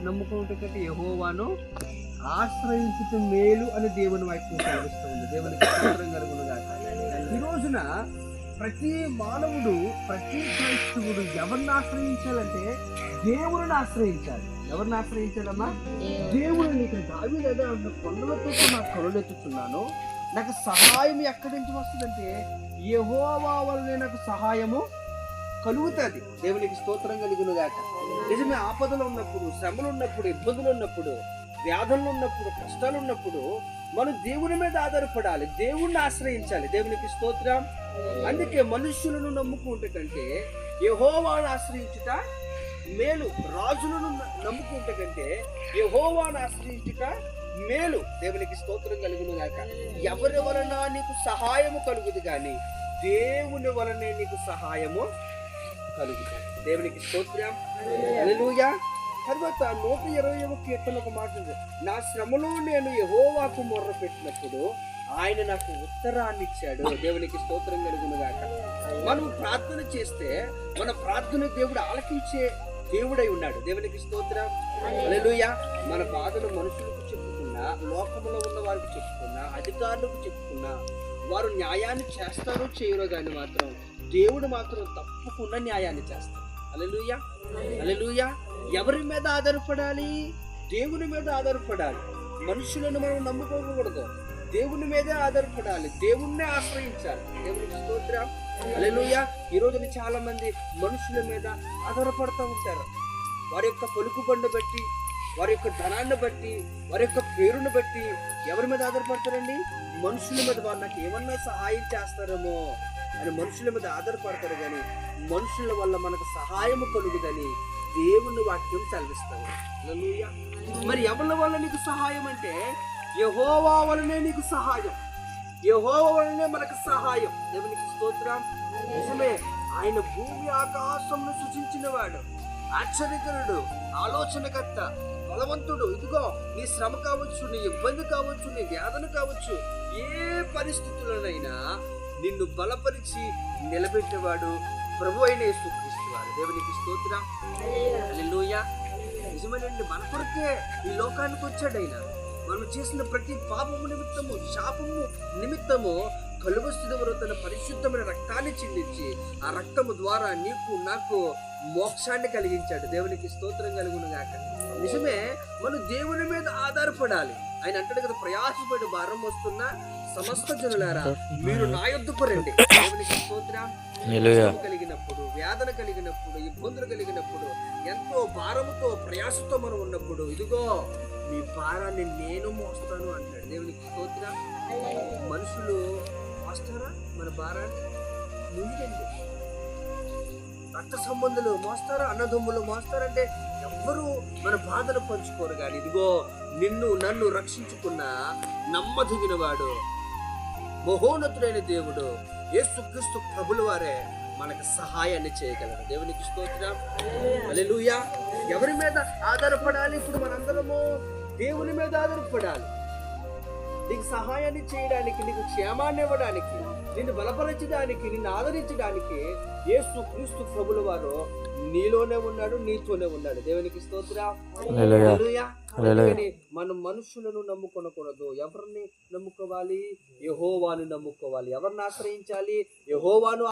నమ్ముకుంటే కంటే యెహోవాను ఆశ్రయించటం మేలు అని దేవుని వాక్యం సెలవిస్తుంది. దేవునికి స్తోత్రం కలుగును గాక. ఈ రోజున ప్రతి మానవుడు, ప్రతి క్రైస్తవుడు ఎవరిని ఆశ్రయించాలంటే దేవుని ఆశ్రయించాలి. ఎవరిని ఆశ్రయించాలమ్మా? దేవుడిని. ఇక్కడ దావీదు అదే అంటాడు, కొండలతో నా కరుణెత్తుతున్నాను, నాకు సహాయం ఎక్కడి నుంచి వస్తుందంటే యెహోవా వల్లనే నాకు సహాయము కలుగుతుంది. దేవునికి స్తోత్రం కలుగును గాక. నిజమే, ఆపదలు ఉన్నప్పుడు, శ్రమలు ఉన్నప్పుడు, ఇబ్బందులు ఉన్నప్పుడు, వ్యాధులు ఉన్నప్పుడు, కష్టాలు ఉన్నప్పుడు మనం దేవుని మీద ఆధారపడాలి, దేవుణ్ణి ఆశ్రయించాలి. దేవునికి స్తోత్రం. అందుకే మనుష్యులను నమ్ముకుంటే కంటే యెహోవాను ఆశ్రయించుట మేలు. రాజులను నమ్ముకుంటే కంటే యెహోవాను ఆశ్రయించుట మేలు. దేవునికి స్తోత్రం కలుగును గాక. ఎవరి వలన నీకు సహాయము కలుగుదు కానీ దేవుని వలనే నీకు సహాయము కలుగుతుంది. దేవునికి స్తోత్రం. హల్లెలూయా. తర్వాత 120వ కీర్తన ఒక మాట ఉంది, నా శ్రమలో నేను యెహోవాకు మొర్ర పెట్టినప్పుడు ఆయన నాకు ఉత్తరాన్ని ఇచ్చాడు. దేవునికి స్తోత్రం కలుగును గాక. మనం ప్రార్థన చేస్తే మన ప్రార్థన దేవుడు ఆలకించే దేవుడై ఉన్నాడు. దేవునికి స్తోత్రం. హల్లెలూయా. మన బాధలు మనుషులకు చెప్పుకున్నా, లోకంలో ఉన్న వారికి చెప్పుకున్నా, అధికారులకు చెప్పుకున్నా, వారు న్యాయాన్ని చేస్తారో చేయరో కానీ మాత్రం దేవుడు మాత్రం తప్పకుండా న్యాయాన్ని చేస్తాడు. హల్లెలూయా. హల్లెలూయా. ఎవరి మీద ఆధారపడాలి? దేవుని మీద ఆధారపడాలి. మనుషులను మనం నమ్ముకోకూడదు, దేవుని మీదే ఆధారపడాలి, దేవుణ్ణే ఆశ్రయించాలి. దేవునికి స్తోత్రం. హల్లెలూయా. ఈ రోజున చాలా మంది మనుషుల మీద ఆధారపడుతూ ఉంటారు. వారి యొక్క పలుకుబండు బట్టి, వారి యొక్క ధనాన్ని బట్టి, వారి యొక్క పేరును బట్టి ఎవరి మీద ఆధారపడతారండి? మనుషుల మీద. వారు నాకు ఏమన్నా సహాయం చేస్తారేమో అని మనుషుల మీద ఆధారపడతారు కానీ మనుషుల వల్ల మనకు సహాయము కలుగుదని దేవుని వాక్యం సెలవిస్తాడు. హల్లెలూయా. మరి ఎవరి వల్ల నీకు సహాయం అంటే యెహోవా వలనే నీకు సహాయం, యెహోవా వలనే మనకు సహాయం. దేవునికి స్తోత్రం. నిజమే, ఆయన భూమి ఆకాశంను సృజించిన వాడు, ఆశ్చర్యకరుడు, ఆలోచనకర్త, బలవంతుడు. ఇదిగో నీ శ్రమ కావచ్చు, నీ ఇబ్బంది కావచ్చు, నీ వేదన కావచ్చు, ఏ పరిస్థితులనైనా నిన్ను బలపరిచి నిలబెట్టేవాడు ప్రభు అయిన యేసుక్రీస్తు వారు. దేవునికి స్తోత్రం. హల్లెలూయా. నిజమేనండి, మన కొరకే ఈ లోకానికి వచ్చాడు ఆయన. మనం చేసిన ప్రతి పాపము నిమిత్తము, శాపము నిమిత్తము కలువస్థితిలో తన పరిశుద్ధమైన రక్తాన్ని చిందించి ఆ రక్తము ద్వారా నీకు నాకు మోక్షాన్ని కలిగించాడు. దేవునికి స్తోత్రం కలుగును గాక. నిజమే, మనం దేవుని మీద ఆధారపడాలి. ఆయన అంటాడు కదా, ప్రయాసపడి భారం వస్తున్న సమస్త జనులారా మీరు నా యొద్దకు రండి. దేవునికి స్తోత్రం. కలిగినప్పుడు, వేదన కలిగినప్పుడు, ఇబ్బందులు కలిగినప్పుడు, ఎంతో భారముతో ప్రయాసతో మనం ఉన్నప్పుడు ఇదిగో మీ భారాన్ని నేను మోస్తాను అంటాడు. దేవునికి స్తోత్రం. మనుషులు మోస్తారా మన భారాన్ని? ముందండి రక్త సంబంధులు మోస్తారా, అన్నదమ్ములు మోస్తారంటే ఎవ్వరూ మన బాధలు పంచుకోరు. కానీ ఇదిగో నిన్ను నన్ను రక్షించుకున్న నమ్మదగిన వాడు, మహోన్నతుడైన దేవుడు యేసుక్రీస్తు ప్రభుల వారే మనకు సహాయాన్ని చేయగలరు. దేవునికి స్తోత్రం. హల్లెలూయా. ఎవరి మీద ఆధారపడాలి? ఇప్పుడు మనందరము దేవుని మీద ఆధారపడాలి. నీకు సహాయాన్ని చేయడానికి, నీకు క్షేమాన్ని ఇవ్వడానికి, నిన్ను బలపరచడానికి, నిన్ను ఆదరించడానికి యేసుక్రీస్తు ప్రభుల వారు నీలోనే ఉన్నాడు, నీతోనే ఉన్నాడు. దేవునికి స్తోత్రం. హల్లెలూయా. మనం మనుషులను నమ్ముకొనకూడదు. ఎవరిని నమ్ముకోవాలి? యెహోవాను నమ్ముకోవాలి. ఎవరిని ఆశ్రయించాలి? యెహోవాను